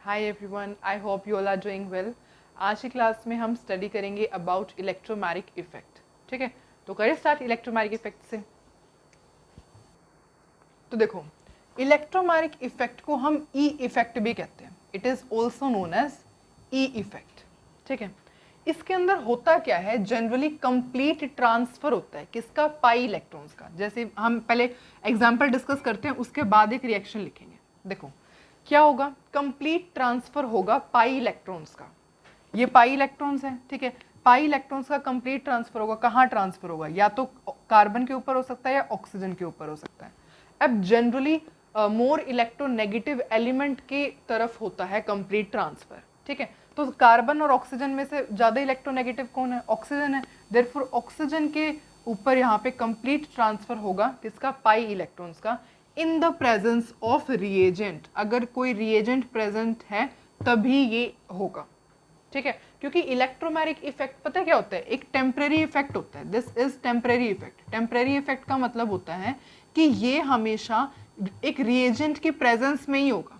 Hi everyone, I hope you all are doing well. आज की class में हम स्टडी करेंगे अबाउट इलेक्ट्रोमैग्नेटिक इफेक्ट। ठीक है, तो करें स्टार्ट इलेक्ट्रोमैग्नेटिक इफेक्ट से। तो देखो, इलेक्ट्रोमैग्नेटिक इफेक्ट को हम ई इफेक्ट भी कहते हैं। It is also known as E effect. ठीक है, इसके अंदर होता क्या है, जनरली कंप्लीट ट्रांसफर होता है किसका, पाई इलेक्ट्रॉन्स का। जैसे हम पहले एग्जांपल डिस्कस करते हैं, उसके बाद एक रिएक्शन लिखेंगे। देखो क्या होगा, कंप्लीट ट्रांसफर होगा पाई इलेक्ट्रॉन्स का। ये पाई इलेक्ट्रॉन्स हैं, ठीक है। पाई इलेक्ट्रॉन्स का कंप्लीट ट्रांसफर होगा, कहाँ ट्रांसफर होगा, या तो कार्बन के ऊपर हो सकता है या ऑक्सीजन के ऊपर हो सकता है। अब जनरली मोर इलेक्ट्रोनेगेटिव एलिमेंट की तरफ होता है कंप्लीट ट्रांसफर। ठीक है, तो कार्बन और ऑक्सीजन में से ज्यादा इलेक्ट्रोनेगेटिव कौन है, ऑक्सीजन है। देयरफॉर ऑक्सीजन के ऊपर यहाँ पे कंप्लीट ट्रांसफर होगा किसका, पाई इलेक्ट्रॉन्स का, इन द प्रेजेंस ऑफ रिएजेंट। अगर कोई रिएजेंट प्रेजेंट है तभी ये होगा। ठीक है, क्योंकि इलेक्ट्रोमैग्नेटिक इफेक्ट पता है क्या होता है, एक टेम्परेरी इफेक्ट होता है। This is temporary effect. Temporary effect का मतलब होता है कि ये हमेशा एक रिएजेंट की प्रेजेंस में ही होगा।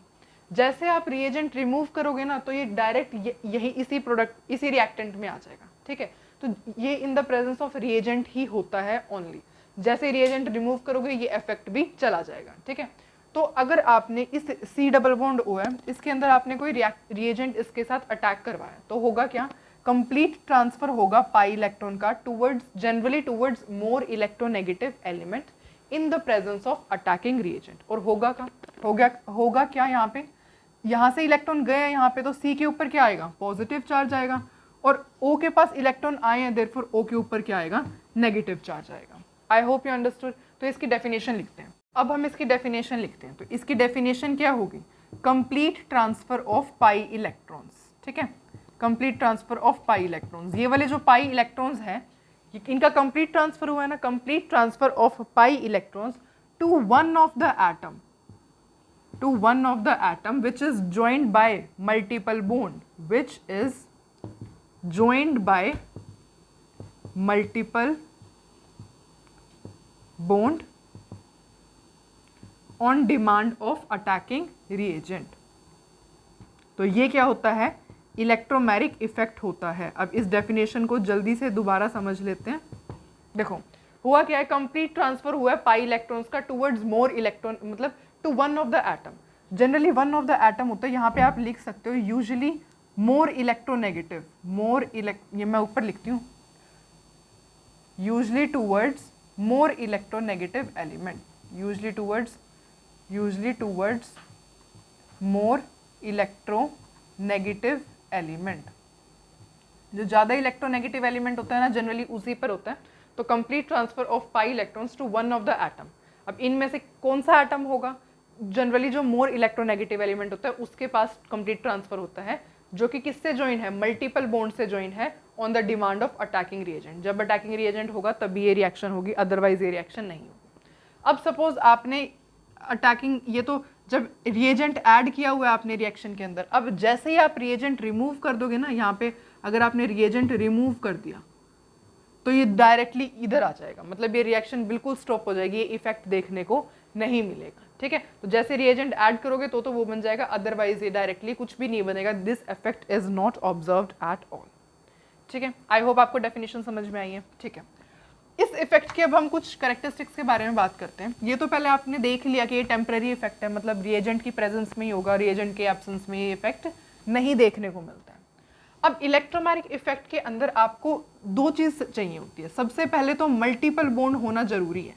जैसे आप रिएजेंट रिमूव करोगे ना, तो ये डायरेक्ट यही इसी प्रोडक्ट इसी रिएक्टेंट में आ जाएगा। ठीक है, तो ये in the presence of reagent ही होता है ओनली। जैसे रिएजेंट रिमूव करोगे ये इफेक्ट भी चला जाएगा। ठीक है, तो अगर आपने इस C डबल बॉन्ड O है, इसके अंदर आपने कोई रिएजेंट इसके साथ अटैक करवाया, तो होगा क्या, कंप्लीट ट्रांसफर होगा पाई इलेक्ट्रॉन का towards, generally towards more electronegative element in the presence of attacking reagent. और होगा क्या यहाँ से इलेक्ट्रॉन गए यहाँ पे, तो C के ऊपर क्या आएगा, पॉजिटिव चार्ज आएगा, और O के पास इलेक्ट्रॉन आए हैं, देयरफॉर O के ऊपर क्या आएगा, नेगेटिव चार्ज आएगा। आई होप यू अंडरस्टूड। तो इसकी डेफिनेशन लिखते हैं। अब हम इसकी डेफिनेशन लिखते हैं, तो इसकी डेफिनेशन क्या होगी, complete transfer of pi electrons. ठीक है, complete transfer of pi electrons. ये वाले जो पाई इलेक्ट्रॉन्स हैं, इनका कंप्लीट ट्रांसफर हुआ है ना, complete transfer of pi electrons to one of the atom which is joined by multiple bond, which is joined by multiple bond on demand of attacking reagent। तो ये क्या होता है, इलेक्ट्रोमैग्नेटिक इफेक्ट होता है। अब इस डेफिनेशन को जल्दी से दोबारा समझ लेते हैं। देखो हुआ क्या है, कंप्लीट ट्रांसफर हुआ है पाई इलेक्ट्रॉन्स का टुवर्ड्स मोर इलेक्ट्रॉन, मतलब to one of the atom. Generally one of the atom होता है, यहाँ पे आप लिख सकते हो यूजुअली मोर इलेक्ट्रोनेगेटिव, ये मैं ऊपर लिखती हूँ, usually towards more electronegative element, usually towards more electronegative element। जो ज़्यादा इलेक्ट्रोनेगेटिव एलिमेंट होता है ना, जनरली उसी पर होता है। तो complete transfer of pi electrons to one of the atom. अब इनमें से कौन सा एटम होगा, जनरली जो मोर इलेक्ट्रोनेगेटिव एलिमेंट होता है उसके पास कंप्लीट ट्रांसफर होता है, जो कि किससे ज्वाइन है, मल्टीपल बॉन्ड से ज्वाइन है on the demand of attacking reagent. जब अटैकिंग रिएजेंट होगा तभी ये रिएक्शन होगी, अदरवाइज ये रिएक्शन नहीं होगी। अब सपोज आपने अटैकिंग, ये तो जब रिएजेंट ऐड किया हुआ है आपने रिएक्शन के अंदर, अब जैसे ही आप रिएजेंट रिमूव कर दोगे ना, यहाँ पे अगर आपने रिएजेंट रिमूव कर दिया तो ये डायरेक्टली इधर आ जाएगा, मतलब ये रिएक्शन बिल्कुल स्टॉप हो जाएगी, ये इफेक्ट देखने को नहीं मिलेगा। ठीक है, तो जैसे रिएजेंट ऐड करोगे तो वो बन जाएगा, अदरवाइज ये डायरेक्टली कुछ भी नहीं बनेगा। This effect is not observed at all. ठीक है, आई होप आपको डेफिनेशन समझ में आई है। ठीक है, इस इफेक्ट के अब हम कुछ कैरेक्टरिस्टिक्स के बारे में बात करते हैं। ये तो पहले आपने देख लिया कि ये टेम्परेरी इफेक्ट है, मतलब रिएजेंट की प्रेजेंस में ही होगा, रिएजेंट के एब्सेंस में ये इफेक्ट नहीं देखने को मिलता है। अब इलेक्ट्रोमैग्नेटिक इफेक्ट के अंदर आपको दो चीज चाहिए होती है। सबसे पहले तो मल्टीपल बॉन्ड होना जरूरी है।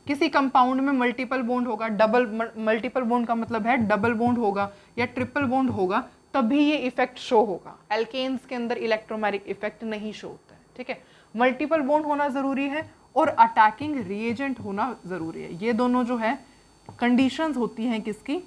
किसी कंपाउंड में मल्टीपल बॉन्ड होगा, मल्टीपल बॉन्ड का मतलब है डबल बॉन्ड होगा या ट्रिपल बॉन्ड होगा, तभी ये इफेक्ट शो होगा। एल्केन्स के अंदर इलेक्ट्रोमैग्नेटिक इफेक्ट नहीं शो होता है। ठीक है, मल्टीपल बॉन्ड होना जरूरी है और अटैकिंग रिएजेंट होना जरूरी है। ये दोनों जो है कंडीशंस होती हैं किसकी,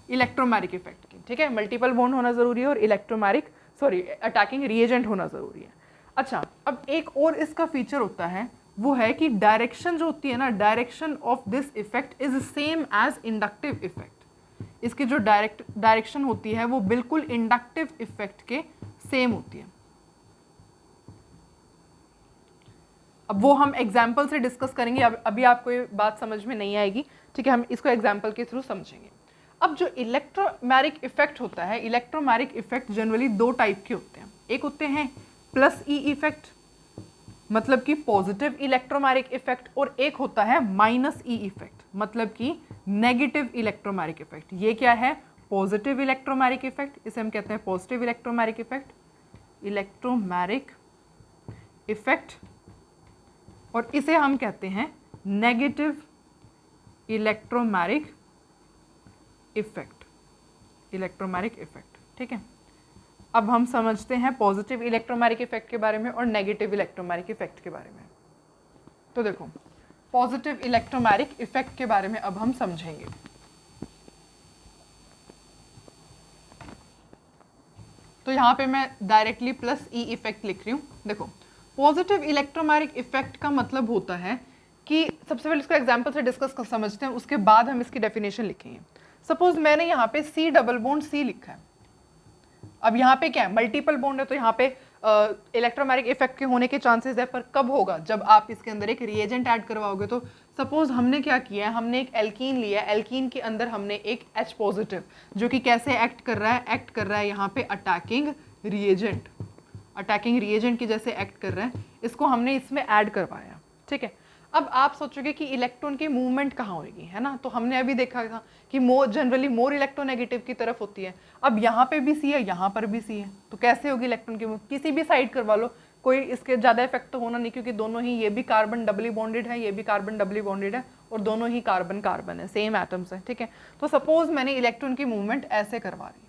इलेक्ट्रोमैग्नेटिक इफेक्ट की। ठीक है, मल्टीपल बॉन्ड होना जरूरी है और अटैकिंग रिएजेंट होना जरूरी है। अच्छा, अब एक और इसका फीचर होता है, वो है कि डायरेक्शन जो होती है ना, direction of this effect is same as inductive effect. इसकी जो डायरेक्शन होती है वो बिल्कुल इंडक्टिव इफेक्ट के सेम होती है। अब वो हम एग्जाम्पल से डिस्कस करेंगे, अभी आपको ये बात समझ में नहीं आएगी। ठीक है, हम इसको एग्जाम्पल के थ्रू समझेंगे। अब जो इलेक्ट्रोमैरिक इफेक्ट होता है, इलेक्ट्रोमैरिक इफेक्ट जनरली दो टाइप के होते हैं। एक होते हैं प्लस ई इफेक्ट, मतलब कि पॉजिटिव इलेक्ट्रोमैरिक इफेक्ट, और एक होता है माइनस ई इफेक्ट, मतलब कि नेगेटिव इलेक्ट्रोमैरिक इफेक्ट। ये क्या है? पॉजिटिव इलेक्ट्रोमैरिक इफेक्ट, इसे हम कहते हैं positive electromeric effect, electromeric effect, और इसे हम कहते हैं negative electromeric effect, electromeric effect. ठीक है, अब हम समझते हैं पॉजिटिव इलेक्ट्रोमैरिक इफेक्ट के बारे में और नेगेटिव इलेक्ट्रोमैरिक इफेक्ट के बारे में। तो देखो, पॉजिटिव इलेक्ट्रोमैरिक इफेक्ट के बारे में अब हम समझेंगे। तो यहाँ पे मैं डायरेक्टली प्लस ई इफेक्ट लिख रही हूँ। देखो, पॉजिटिव इलेक्ट्रोमैरिक इफेक्ट का मतलब होता है कि सबसे पहले इसको एग्जांपल से डिस्कस कर समझते हैं, उसके बाद हम इसकी डेफिनेशन लिखेंगे। सपोज मैंने यहाँ पे सी डबल बॉन्ड सी लिखा है। अब यहाँ पे क्या है? मल्टीपल बॉन्ड है, तो यहाँ पे इलेक्ट्रोमैरिक इफेक्ट के होने के चांसेस है, पर कब होगा? जब आप इसके अंदर एक रिएजेंट ऐड करवाओगे। तो सपोज हमने क्या किया है, हमने एक एल्कीन लिया है, एल्कीन के अंदर हमने एक H पॉजिटिव, जो कि कैसे एक्ट कर रहा है? एक्ट कर रहा है यहाँ पे अटैकिंग रिएजेंट, अटैकिंग रिएजेंट की जैसे एक्ट कर रहा है, इसको हमने इसमें ऐड करवाया। ठीक है, अब आप सोचोगे कि इलेक्ट्रॉन की मूवमेंट कहाँ होगी, है ना? तो हमने अभी देखा था कि जनरली मोर इलेक्ट्रोनेगेटिव की तरफ होती है। अब यहाँ पे भी सी है, यहाँ पर भी सी है, तो कैसे होगी इलेक्ट्रॉन की मूवमेंट? किसी भी साइड करवा लो, कोई इसके ज़्यादा इफेक्ट तो होना नहीं, क्योंकि दोनों ही, ये भी कार्बन डबली बॉन्डेड है, ये भी कार्बन डबली बॉन्डेड है, और दोनों ही कार्बन कार्बन है, सेम एटम्स है। ठीक है, तो सपोज मैंने इलेक्ट्रॉन की मूवमेंट ऐसे करवा रही है।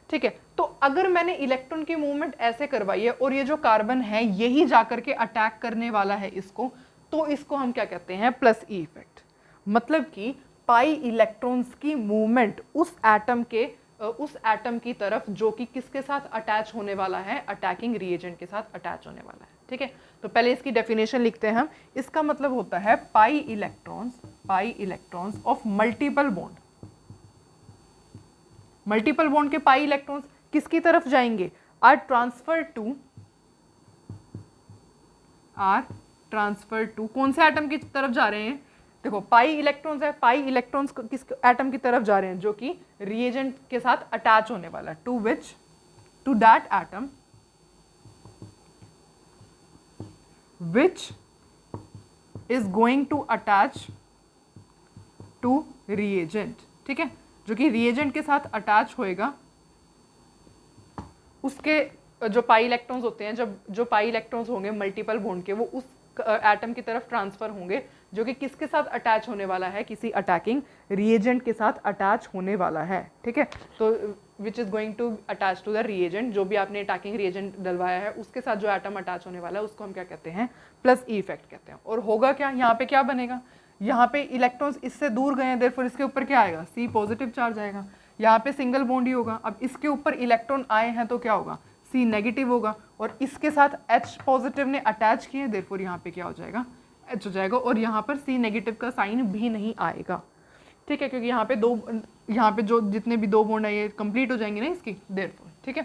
ठीक है, तो अगर मैंने इलेक्ट्रॉन की मूवमेंट ऐसे करवाई है और ये जो कार्बन है यही जाकर के अटैक करने वाला है इसको, तो इसको हम क्या कहते हैं? Plus E effect. मतलब कि पाई इलेक्ट्रॉन्स की मूवमेंट उस एटम की तरफ जो कि किसके साथ अटैच होने वाला है? अटैकिंग रिएजेंट के साथ अटैच होने वाला है। ठीक है, तो पहले इसकी डेफिनेशन लिखते हैं हम। इसका मतलब होता है pi electrons of multiple bond. Multiple bond के पाई इलेक्ट्रॉन्स किसकी तरफ जाएंगे? आर ट्रांसफर टू कौन से एटम की तरफ जा रहे हैं? देखो, पाई इलेक्ट्रॉन्स है, पाई इलेक्ट्रॉन्स किस एटम की तरफ जा रहे हैं? जो कि रिएजेंट के साथ अटैच होने वाला है। To that atom which is going to attach to reagent. ठीक है, जो कि रिएजेंट के साथ अटैच होएगा, उसके जो पाई इलेक्ट्रॉन्स होते हैं, जब जो पाई इलेक्ट्रॉन्स होंगे मल्टीपल बॉन्ड के, वो उस एटम की तरफ ट्रांसफर होंगे जो कि किसके साथ अटैच होने वाला है? किसी अटैकिंग रिएजेंट के साथ अटैच होने वाला है। ठीक है, तो which is going to attach to the reagent, जो भी आपने अटैकिंग रिएजेंट डलवाया है उसके साथ जो एटम अटैच होने वाला है उसको हम क्या कहते हैं? प्लस ई इफेक्ट कहते हैं। और होगा क्या? यहाँ पे क्या बनेगा? यहाँ पे इलेक्ट्रॉन्स इससे दूर गए हैं, देयरफॉर इसके ऊपर क्या आएगा? सी पॉजिटिव चार्ज आएगा। यहाँ पे सिंगल बॉन्ड ही होगा। अब इसके ऊपर इलेक्ट्रॉन आए हैं तो क्या होगा? सी नेगेटिव होगा, और इसके साथ H पॉजिटिव ने अटैच किए, देयरफॉर यहाँ पे क्या हो जाएगा? H हो जाएगा, और यहाँ पर सी नेगेटिव का साइन भी नहीं आएगा। ठीक है, क्योंकि यहाँ पे जो जितने भी दो बॉन्ड है ये कंप्लीट हो जाएंगे ना इसकी, देयरफॉर। ठीक है,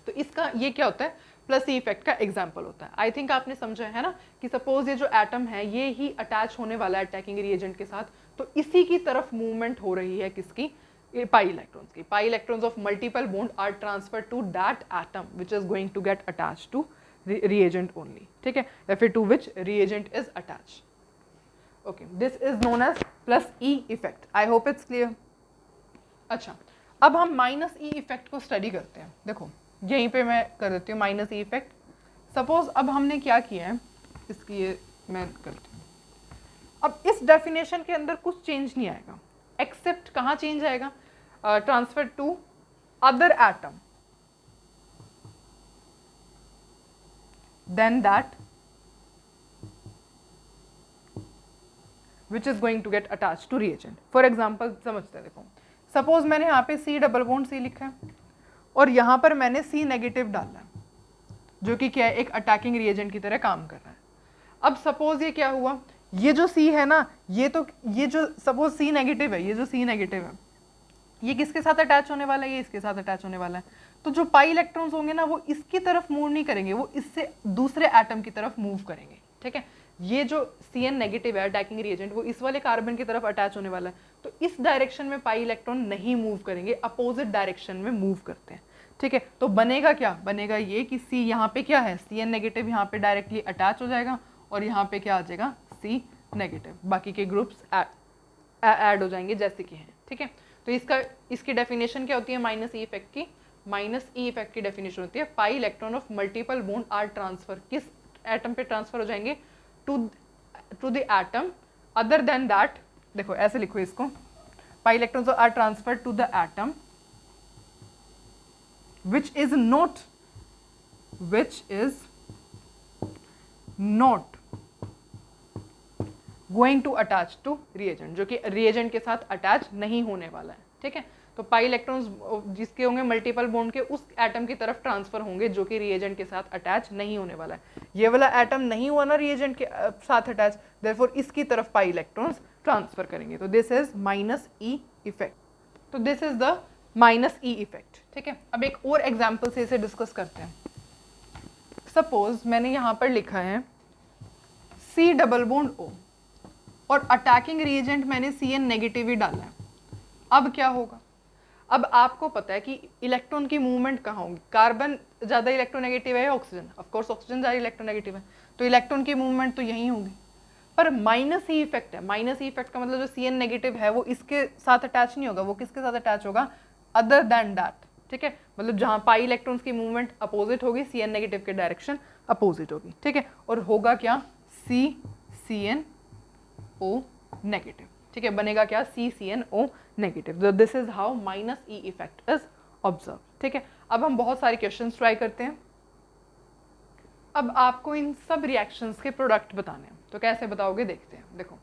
तो इसका ये क्या होता है? प्लस ई इफेक्ट का एग्जाम्पल होता है। आई थिंक आपने समझा है ना कि सपोज ये जो एटम है ये ही अटैच होने वाला है अटैकिंग रिएजेंट के साथ, तो इसी की तरफ मूवमेंट हो रही है किसकी? पाई इलेक्ट्रॉन्स की। Pi electrons of multiple bond are transfer to that atom which is going to get attach to reagent only. ठीक है, या फिर to which reagent is attach. Okay, this is known as plus E effect. I hope it's clear. अच्छा, अब हम minus E effect को study करते हैं। देखो, यहीं पे मैं कर देती हूँ माइनस ई इफेक्ट। सपोज अब हमने क्या किया है, इसकी ये मैं करती हूँ। अब इस डेफिनेशन के अंदर कुछ चेंज नहीं आएगा, एक्सेप्ट कहाँ चेंज आएगा? Transfer to other atom then that which is going to get attach to reagent. For example समझते हैं। देखो, सपोज मैंने यहाँ पे सी डबल बॉन्ड सी लिखा है और यहाँ पर मैंने सी नेगेटिव डाला है, जो कि क्या है? एक अटैकिंग रिएजेंट की तरह काम कर रहा है। अब सपोज ये क्या हुआ? ये जो सी है ना, ये जो सपोज सी नेगेटिव है, ये जो सी नेगेटिव है ये किसके साथ अटैच होने वाला है? ये इसके साथ अटैच होने वाला है। तो जो पाई इलेक्ट्रॉन्स होंगे ना वो इसकी तरफ मूव नहीं करेंगे, वो इससे दूसरे एटम की तरफ मूव करेंगे। ठीक है, ये जो Cn नेगेटिव है अटैकिंग रिएजेंट वो इस वाले कार्बन की तरफ अटैच होने वाला है, तो इस डायरेक्शन में पाई इलेक्ट्रॉन नहीं मूव करेंगे, अपोजिट डायरेक्शन में मूव करते हैं, ठीक है। तो बनेगा क्या, बनेगा ये कि C यहाँ पे क्या है, Cn नेगेटिव यहाँ पे डायरेक्टली अटैच हो जाएगा और यहाँ पे क्या आ जाएगा C नेगेटिव, बाकी के ग्रुप्स ऐड हो जाएंगे जैसे कि हैं, ठीक है। तो इसकी डेफिनेशन क्या होती है माइनस ई इफेक्ट की, माइनस ई इफेक्ट की डेफिनेशन होती है pi electron of multiple bond are transfer, किस एटम पे ट्रांसफर हो जाएंगे, to the atom other than that, देखो ऐसे लिखो इसको, pi electrons are transfer to the atom which is not going to attach to reagent, जो कि reagent के साथ अटैच नहीं होने वाला है, ठीक है। तो पाई इलेक्ट्रॉन्स जिसके होंगे मल्टीपल बॉन्ड के उस एटम की तरफ ट्रांसफर होंगे जो कि रिएजेंट के साथ अटैच नहीं होने वाला है। ये वाला एटम नहीं हुआ ना रिएजेंट के साथ अटैच, देयरफॉर इसकी तरफ पाई इलेक्ट्रॉन्स ट्रांसफर करेंगे। तो this is minus E effect, तो this is the minus E effect, ठीक है। अब एक और एग्जाम्पल से इसे डिस्कस करते हैं। सपोज मैंने यहाँ पर लिखा है C डबल बॉन्ड O और अटैकिंग रिएजेंट मैंने Cn नेगेटिव ही डाला है। अब क्या होगा, अब आपको पता है कि इलेक्ट्रॉन की मूवमेंट कहाँ होगी, कार्बन ज़्यादा इलेक्ट्रोनेगेटिव है या ऑक्सीजन, ऑफकोर्स ऑक्सीजन ज़्यादा इलेक्ट्रोनेगेटिव है, तो इलेक्ट्रॉन की मूवमेंट तो यहीं होगी। पर माइनस ई इफेक्ट है, माइनस ई इफेक्ट का मतलब जो Cn नेगेटिव है वो इसके साथ अटैच नहीं होगा, वो किसके साथ अटैच होगा, अदर देन दैट, ठीक है। मतलब जहाँ पाई इलेक्ट्रॉन्स की मूवमेंट अपोजिट होगी, Cn नेगेटिव के डायरेक्शन अपोजिट होगी, ठीक है। और होगा क्या, CCnO नेगेटिव, ठीक है, बनेगा क्या, CCnO negative. This is how minus E effect is observe, ठीक है। अब हम बहुत सारे क्वेश्चंस ट्राई करते हैं। अब आपको इन सब रिएक्शंस के प्रोडक्ट बताने हैं, तो कैसे बताओगे देखते हैं। देखो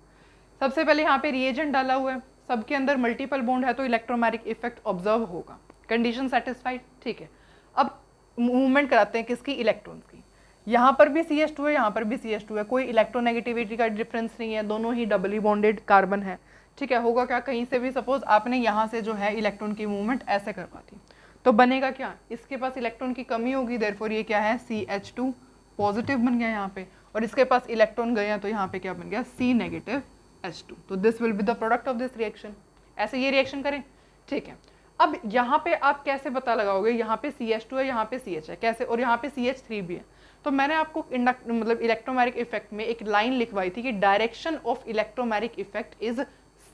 सबसे पहले यहाँ पे रिएजेंट डाला हुआ है, सबके अंदर मल्टीपल बॉन्ड है, तो इलेक्ट्रोमैग्नेटिक इफेक्ट ऑब्जर्व होगा, कंडीशन सेटिस्फाइड, ठीक है। अब मूवमेंट कराते हैं किसकी, इलेक्ट्रॉन्स की। यहाँ पर भी CH2 है, यहाँ पर भी CH2 है, कोई इलेक्ट्रोनेगेटिविटी का डिफरेंस नहीं है, दोनों ही डबली बॉन्डेड कार्बन है, ठीक है। होगा क्या, कहीं से भी सपोज आपने यहाँ से जो है इलेक्ट्रॉन की मूवमेंट ऐसे करवा दी, तो बनेगा क्या, इसके पास इलेक्ट्रॉन की कमी होगी, देयरफॉर ये क्या है, CH2 पॉजिटिव बन गया यहाँ पे, और इसके पास इलेक्ट्रॉन गए हैं तो यहाँ पे क्या बन गया, C नेगेटिव H2। तो this will be the product of this reaction. ऐसे ये रिएक्शन करें, ठीक है। अब यहाँ पे आप कैसे पता लगाओगे, यहाँ पे CH2 है, यहाँ पे CH है, कैसे, और यहाँ पे CH3 भी है। तो मैंने आपको मतलब इलेक्ट्रोमैग्नेटिक इफेक्ट में एक लाइन लिखवाई थी कि direction of electromagnetic effect is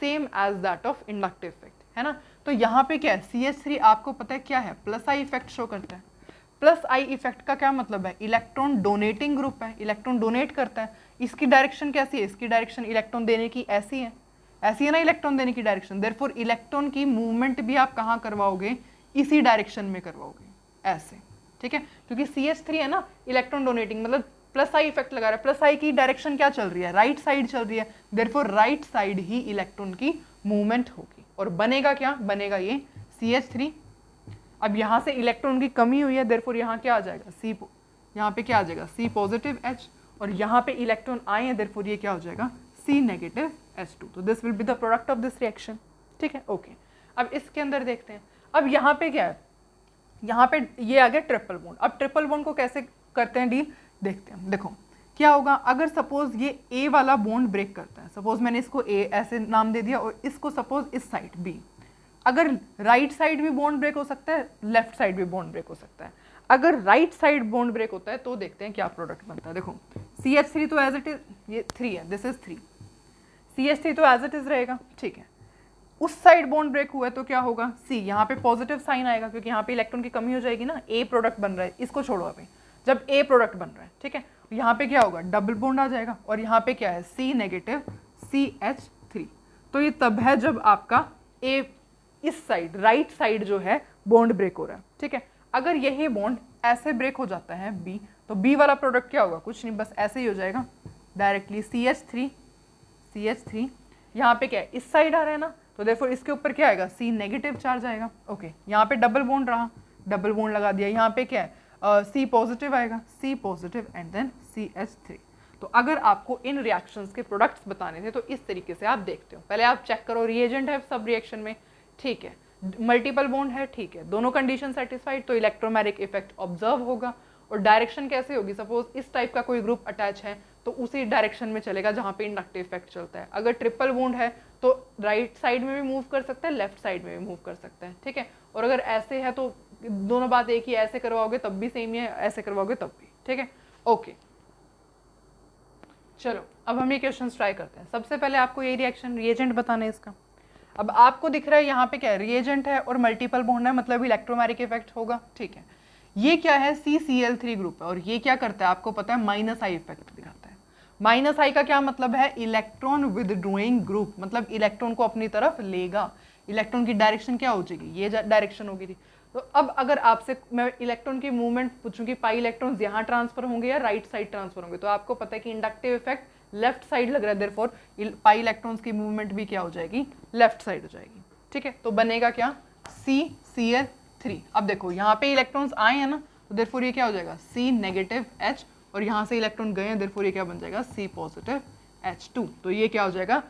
same as that of inductive effect, है ना। तो यहाँ पे क्या है, CH3 आपको पता है क्या है, प्लस आई इफेक्ट शो करता है। प्लस आई इफेक्ट का क्या मतलब है, इलेक्ट्रॉन डोनेटिंग ग्रुप है, इलेक्ट्रॉन डोनेट करता है। इसकी डायरेक्शन कैसी है, इसकी डायरेक्शन इलेक्ट्रॉन देने की ऐसी है, ऐसी है ना इलेक्ट्रॉन देने की डायरेक्शन, देयरफॉर इलेक्ट्रॉन की मूवमेंट भी आप कहाँ करवाओगे, इसी डायरेक्शन में करवाओगे, ऐसे, ठीक है। क्योंकि CH3 है ना इलेक्ट्रॉन डोनेटिंग, मतलब प्लस आई इफेक्ट लगा रहा है, प्लस आई की डायरेक्शन क्या चल रही है, राइट साइड चल रही है, देयरफॉर राइट साइड ही इलेक्ट्रॉन की मूवमेंट होगी। और बनेगा क्या, बनेगा ये CH3। अब यहाँ से इलेक्ट्रॉन की कमी हुई है, देयरफॉर यहाँ क्या आ जाएगा, C, यहाँ पे क्या आ जाएगा, C पॉजिटिव H, और यहाँ पे इलेक्ट्रॉन आए हैं, देयरफॉर ये क्या हो जाएगा, C नेगेटिव H2। तो this will be the product of this reaction, ठीक है, ओके। अब इसके अंदर देखते हैं, अब यहाँ पे क्या है, यहाँ पे ये आ गया ट्रिपल बॉन्ड। अब ट्रिपल बॉन्ड को कैसे करते हैं डील, देखते हैं। देखो क्या होगा, अगर सपोज ये A वाला बॉन्ड ब्रेक करता है, सपोज मैंने इसको A ऐसे नाम दे दिया, और इसको सपोज इस साइड B, अगर राइट साइड भी बॉन्ड ब्रेक हो सकता है, लेफ्ट साइड भी बॉन्ड ब्रेक हो सकता है। अगर राइट साइड बॉन्ड ब्रेक होता है तो देखते हैं क्या प्रोडक्ट बनता है। देखो CH3 तो एज इट इज, ये 3 है, दिस इज 3, CH3 तो एज इट इज रहेगा, ठीक है। उस साइड बॉन्ड ब्रेक हुआ है तो क्या होगा, C, यहाँ पे पॉजिटिव साइन आएगा क्योंकि यहाँ पे इलेक्ट्रॉन की कमी हो जाएगी ना, A प्रोडक्ट बन रहा है, इसको छोड़ो अभी, जब A प्रोडक्ट बन रहा है, ठीक है, यहाँ पे क्या होगा, डबल बॉन्ड आ जाएगा, और यहाँ पे क्या है, C नेगेटिव CH3। तो ये तब है जब आपका A इस साइड, राइट साइड जो है बॉन्ड ब्रेक हो रहा है, ठीक है। अगर यही बॉन्ड ऐसे ब्रेक हो जाता है B, तो B वाला प्रोडक्ट क्या होगा, कुछ नहीं, बस ऐसे ही हो जाएगा डायरेक्टली CH3, यहाँ पे क्या है, इस साइड आ रहा है ना, तो देखो इसके ऊपर क्या आएगा, C नेगेटिव चार्ज आएगा, ओके। यहाँ पे डबल बॉन्ड रहा, डबल बॉन्ड लगा दिया, यहाँ पे क्या है, C पॉजिटिव आएगा, C positive and then CH3। तो अगर आपको इन रिएक्शंस के प्रोडक्ट्स बताने थे तो इस तरीके से आप देखते हो। पहले आप चेक करो, रिएजेंट है सब रिएक्शन में, ठीक है, मल्टीपल बॉन्ड है, ठीक है, दोनों कंडीशन सेटिस्फाइड, तो इलेक्ट्रोमैग्नेटिक इफेक्ट ऑब्जर्व होगा। और डायरेक्शन कैसे होगी, सपोज इस टाइप का कोई ग्रुप अटैच है तो उसी डायरेक्शन में चलेगा जहाँ पे इंडक्टिव इफेक्ट चलता है। अगर ट्रिपल बॉन्ड है तो राइट साइड में भी मूव कर सकता है, लेफ्ट साइड में भी मूव कर सकता है, ठीक है। और अगर ऐसे है तो दोनों बात एक ही, ऐसे करवाओगे तब भी सेम ही है, ऐसे करवाओगे तब भी, ठीक है। ओके चलो अब हम ये क्वेश्चन ट्राई करते हैं। सबसे पहले आपको ये रिएक्शन रिएजेंट बताना है इसका। अब आपको दिख रहा है यहाँ पे क्या है, रिएजेंट है और मल्टीपल बॉन्ड है, मतलब इलेक्ट्रोमैग्नेटिक इफेक्ट होगा, ठीक है। ये क्या है, CCl3 ग्रुप है और ये क्या करता है आपको पता है, माइनस आई इफेक्ट दिखाता है। माइनस आई का क्या मतलब है, इलेक्ट्रॉन विदड्रॉइंग ग्रुप, मतलब इलेक्ट्रॉन को अपनी तरफ लेगा। इलेक्ट्रॉन की डायरेक्शन क्या हो जाएगी, ये डायरेक्शन होगी थी। तो अब अगर आपसे मैं इलेक्ट्रॉन की मूवमेंट पूछूंगी, पाई इलेक्ट्रॉन्स यहाँ ट्रांसफर होंगे या राइट साइड ट्रांसफर होंगे, तो आपको पता है कि इंडक्टिव इफेक्ट लेफ्ट साइड लग रहा है, देयरफॉर पाई इलेक्ट्रॉन्स की मूवमेंट भी क्या हो जाएगी, लेफ्ट साइड हो जाएगी, ठीक है। तो बनेगा क्या, CCl3। अब देखो यहाँ पे इलेक्ट्रॉन्स आए हैं ना, तो देयरफॉर ये क्या हो जाएगा, C नेगेटिव H, और यहाँ से इलेक्ट्रॉन गए हैं, देयरफॉर ये क्या बन जाएगा, C पॉजिटिव H2। तो ये क्या हो जाएगा,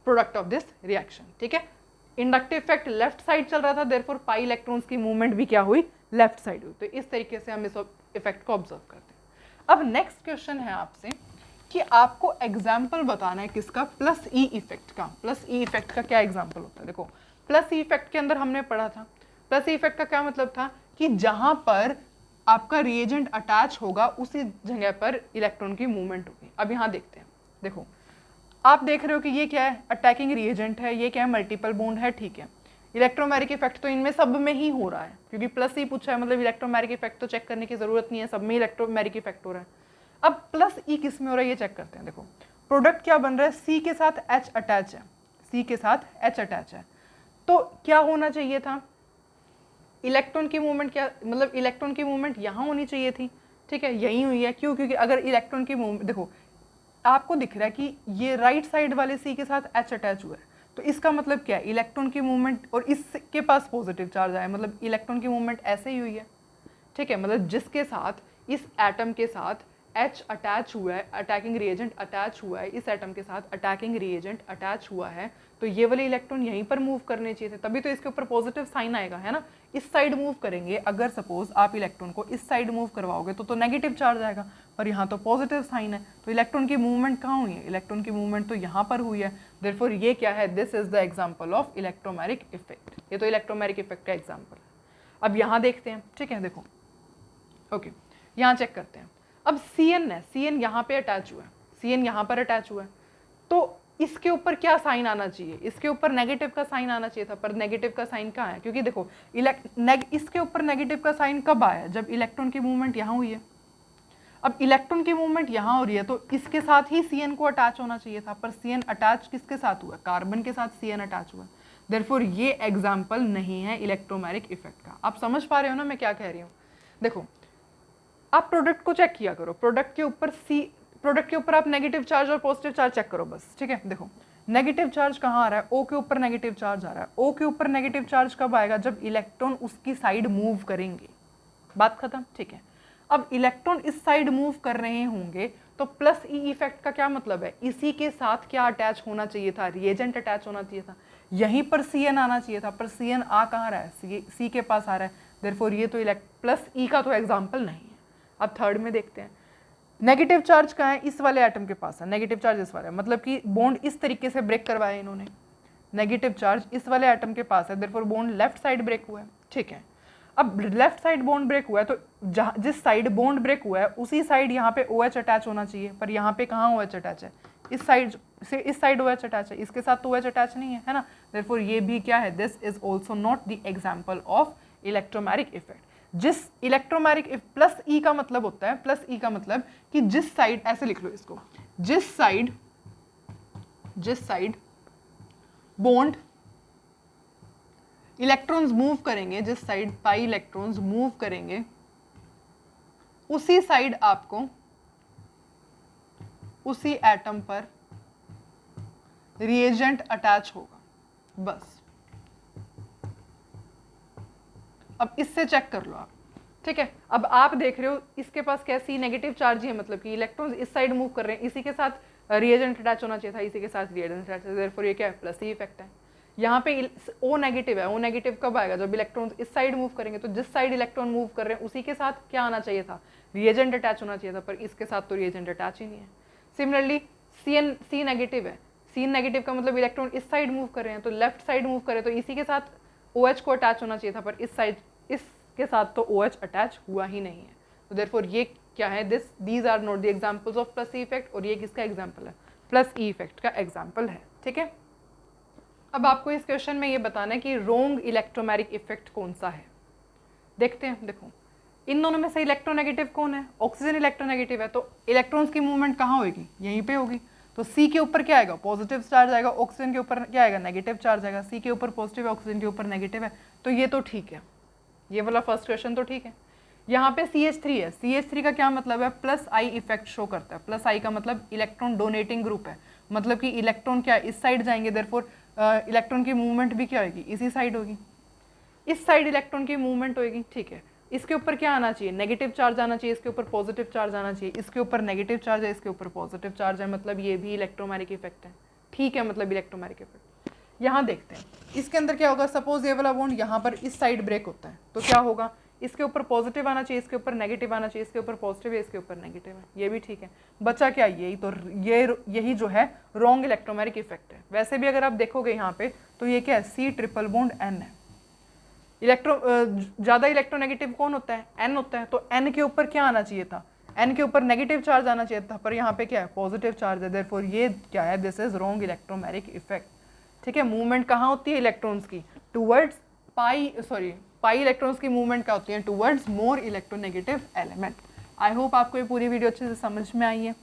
प्रोडक्ट ऑफ दिस रिएक्शन, ठीक है। इंडक्टिव इफेक्ट लेफ्ट साइड चल रहा था, देयरफॉर पाई इलेक्ट्रॉन्स की मूवमेंट भी क्या हुई, लेफ्ट साइड हुई। तो इस तरीके से हम इस इफेक्ट को ऑब्जर्व करते हैं। अब नेक्स्ट क्वेश्चन है आपसे कि आपको एग्जाम्पल बताना है किसका, प्लस ई इफेक्ट का। प्लस ई इफेक्ट का क्या एग्जाम्पल होता है, देखो प्लस ई इफेक्ट के अंदर हमने पढ़ा था, प्लस ई इफेक्ट का क्या मतलब था कि जहां पर आपका रिएजेंट अटैच होगा उसी जगह पर इलेक्ट्रॉन की मूवमेंट होगी। अब यहाँ देखते हैं, देखो आप देख रहे हो कि ये क्या है, अटैकिंग रिएजेंट है, ये क्या है, मल्टीपल बॉन्ड है, ठीक है। इलेक्ट्रोमैग्नेटिक इफेक्ट तो इनमें सब में ही हो रहा है, क्योंकि प्लस ही पूछा है, मतलब इलेक्ट्रोमैग्नेटिक इफेक्ट तो चेक करने की जरूरत नहीं है, सब में इलेक्ट्रोमैग्नेटिक इफेक्ट हो रहा है। अब प्लस ई किस में हो रहा है ये चेक करते हैं। देखो प्रोडक्ट क्या बन रहा है, सी के साथ एच अटैच है, सी के साथ एच अटैच है, तो क्या होना चाहिए था, इलेक्ट्रॉन की मूवमेंट क्या, मतलब इलेक्ट्रॉन की मूवमेंट यहाँ होनी चाहिए थी, ठीक है, यही हुई है। क्यों, क्योंकि अगर इलेक्ट्रॉन की मूवमेंट, देखो आपको दिख रहा है कि ये राइट साइड वाले सी के साथ एच अटैच हुआ है, तो इसका मतलब क्या है, इलेक्ट्रॉन की मूवमेंट, और इसके पास पॉजिटिव चार्ज आया, मतलब इलेक्ट्रॉन की मूवमेंट ऐसे ही हुई है, ठीक है। मतलब जिसके साथ इस एटम के साथ H अटैच हुआ है, अटैकिंग रिएजेंट अटैच हुआ है, इस एटम के साथ अटैकिंग रिएजेंट अटैच हुआ है, तो ये वाले इलेक्ट्रॉन यहीं पर मूव करने चाहिए थे, तभी तो इसके ऊपर पॉजिटिव साइन आएगा, है ना। इस साइड मूव करेंगे, अगर सपोज आप इलेक्ट्रॉन को इस साइड मूव करवाओगे तो नेगेटिव चार्ज आएगा, पर यहाँ तो पॉजिटिव साइन है, तो इलेक्ट्रॉन की मूवमेंट कहाँ हुई है, इलेक्ट्रॉन की मूवमेंट तो यहाँ पर हुई है। देयरफॉर ये क्या है, this is the example of electromagnetic effect, ये तो इलेक्ट्रोमैग्नेटिक इफेक्ट का एग्जाम्पल है। अब यहाँ देखते हैं, ठीक है, देखो ओके यहाँ चेक करते हैं। अब Cn है, Cn यहाँ पे अटैच हुआ है, Cn यहाँ पर अटैच हुआ है, तो इसके ऊपर क्या साइन आना चाहिए, इसके ऊपर नेगेटिव का साइन आना चाहिए था, पर नेगेटिव का साइन कहाँ है, क्योंकि देखो इसके ऊपर नेगेटिव का साइन कब आया, जब इलेक्ट्रॉन की मूवमेंट यहाँ हुई है। अब इलेक्ट्रॉन की मूवमेंट यहाँ हो रही है, तो इसके साथ ही Cn को अटैच होना चाहिए था, पर Cn अटैच किसके साथ हुआ, कार्बन के साथ Cn अटैच हुआ। देयरफॉर ये एग्जाम्पल नहीं है इलेक्ट्रोमैग्नेटिक इफेक्ट का। आप समझ पा रहे हो ना मैं क्या कह रही हूँ। देखो आप प्रोडक्ट को चेक किया करो, प्रोडक्ट के ऊपर आप नेगेटिव चार्ज और पॉजिटिव चार्ज चेक करो बस, ठीक है। देखो नेगेटिव चार्ज कहाँ आ रहा है, O के ऊपर नेगेटिव चार्ज आ रहा है। O के ऊपर नेगेटिव चार्ज कब आएगा, जब इलेक्ट्रॉन उसकी साइड मूव करेंगे, बात खत्म, ठीक है। अब इलेक्ट्रॉन इस साइड मूव कर रहे होंगे, तो प्लस ई इफेक्ट का क्या मतलब है, इसी के साथ क्या अटैच होना चाहिए था, रिएजेंट अटैच होना चाहिए था, यहीं पर Cn आना चाहिए था, पर Cn आ कहाँ रहा है, C के पास आ रहा है। देयरफॉर ये तो प्लस ई का तो एग्जाम्पल नहीं है। अब थर्ड में देखते हैं, नेगेटिव चार्ज कहाँ है, इस वाले एटम के पास है, नेगेटिव चार्ज इस वाले, मतलब कि बॉन्ड इस तरीके से ब्रेक करवाया इन्होंने, नेगेटिव चार्ज इस वाले एटम के पास है, therefore bond left side break हुआ है, ठीक है। अब लेफ्ट साइड बॉन्ड ब्रेक हुआ है, तो जहाँ जिस साइड बॉन्ड ब्रेक हुआ है उसी साइड यहाँ पे OH अटैच होना चाहिए, पर यहाँ पे कहाँ OH अटैच है, इस साइड से इस साइड OH अटैच है, इसके साथ तो OH अटैच नहीं है, है ना। देयरफॉर ये भी क्या है, this is also not the example of electromagnetic effect. जिस इलेक्ट्रोमैग्नेटिक प्लस ई का मतलब होता है, प्लस ई का मतलब कि जिस साइड, ऐसे लिख लो इसको, जिस साइड बॉन्ड इलेक्ट्रॉन्स मूव करेंगे, जिस साइड पाई इलेक्ट्रॉन्स मूव करेंगे उसी साइड आपको उसी एटम पर रिएजेंट अटैच होगा, बस। अब इससे चेक कर लो आप, ठीक है। अब आप देख रहे हो इसके पास कैसी नेगेटिव चार्ज ही है, मतलब कि इलेक्ट्रॉन्स इस साइड मूव कर रहे हैं, इसी के साथ रिएजेंट अटैच होना चाहिए था, इसी के साथ रिएजेंट अटैच है, देयरफॉर ये क्या है, प्लस ई इफेक्ट है। यहाँ पे O नेगेटिव है, O नेगेटिव कब आएगा, जब इलेक्ट्रॉन इस साइड मूव करेंगे, तो जिस साइड इलेक्ट्रॉन मूव कर रहे हैं उसी के साथ क्या आना चाहिए था, रिएजेंट अटैच होना चाहिए था, पर इसके साथ तो रिएजेंट अटैच ही नहीं है। सिमिलरली C नेगेटिव है, C नेगेटिव का मतलब इलेक्ट्रॉन इस साइड मूव कर रहे हैं, तो लेफ्ट साइड मूव करे तो इसी के साथ OH को अटैच होना चाहिए था, पर इस साइड इसके साथ तो OH अटैच हुआ ही नहीं है। तो देयरफॉर ये क्या है, these are not the examples of plus E effect, और ये किसका एग्जांपल है, प्लस ई इफेक्ट का एग्जांपल है। ठीक है, अब आपको इस क्वेश्चन में ये बताना है कि रोंग इलेक्ट्रोमैग्नेटिक इफेक्ट कौन सा है। देखते हैं, देखो इन दोनों में से इलेक्ट्रोनेगेटिव कौन है, ऑक्सीजन इलेक्ट्रोनेगेटिव है, तो इलेक्ट्रॉन्स की मूवमेंट कहाँ होगी, यहीं पे होगी। तो सी के ऊपर क्या आएगा, पॉजिटिव चार्ज आएगा, ऑक्सीजन के ऊपर क्या आएगा, नेगेटिव चार्ज आएगा। सी के ऊपर पॉजिटिव है, ऑक्सीजन के ऊपर नेगेटिव है, तो ये तो ठीक है, ये वाला फर्स्ट क्वेश्चन तो ठीक है। यहाँ पे CH3 है, CH3 का क्या मतलब है, प्लस आई इफेक्ट शो करता है। प्लस आई का मतलब इलेक्ट्रॉन डोनेटिंग ग्रुप है, मतलब कि इलेक्ट्रॉन क्या इस साइड जाएंगे, देयरफॉर इलेक्ट्रॉन की मूवमेंट भी क्या होगी, इसी साइड होगी, इस साइड इलेक्ट्रॉन की मूवमेंट होगी। ठीक है, इसके ऊपर क्या आना चाहिए, नेगेटिव चार्ज आना चाहिए, इसके ऊपर पॉजिटिव चार्ज आना चाहिए, इसके ऊपर नेगेटिव चार्ज है, इसके ऊपर पॉजिटिव चार्ज है, मतलब ये भी इलेक्ट्रोमैग्नेटिक इफेक्ट है। ठीक है, मतलब इलेक्ट्रोमैग्नेटिक इफेक्ट। यहाँ देखते हैं इसके अंदर क्या होगा, सपोज ये वाला बॉन्ड यहाँ पर इस साइड ब्रेक होता है, तो क्या होगा, इसके ऊपर पॉजिटिव आना चाहिए, इसके ऊपर नेगेटिव आना चाहिए, इसके ऊपर पॉजिटिव है, इसके ऊपर नेगेटिव है, ये भी ठीक है। बचा क्या, यही तो, यही जो है रॉन्ग इलेक्ट्रोमैग्नेटिक इफेक्ट है। वैसे भी अगर आप देखोगे यहाँ पे तो ये क्या है, C ट्रिपल बॉन्ड N है। ज़्यादा इलेक्ट्रोनेगेटिव कौन होता है, N होता है, तो N के ऊपर क्या आना चाहिए था, N के ऊपर नेगेटिव चार्ज आना चाहिए था, पर यहाँ पे क्या है, पॉजिटिव चार्ज है, देयरफॉर ये क्या है, this is wrong electromagnetic effect. ठीक है, मूवमेंट कहाँ होती है इलेक्ट्रॉन्स की, टूवर्ड्स पाई इलेक्ट्रॉन्स की मूवमेंट क्या होती है, towards more electronegative element. I hope आपको ये पूरी वीडियो अच्छे से समझ में आई है।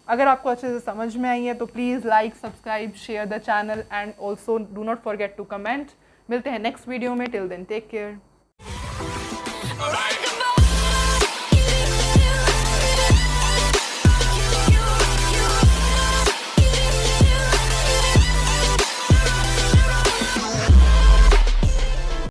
अगर आपको अच्छे से समझ में आई है तो please like, subscribe, share the channel and also do not forget to comment. मिलते हैं नेक्स्ट वीडियो में, टिल देन टेक केयर।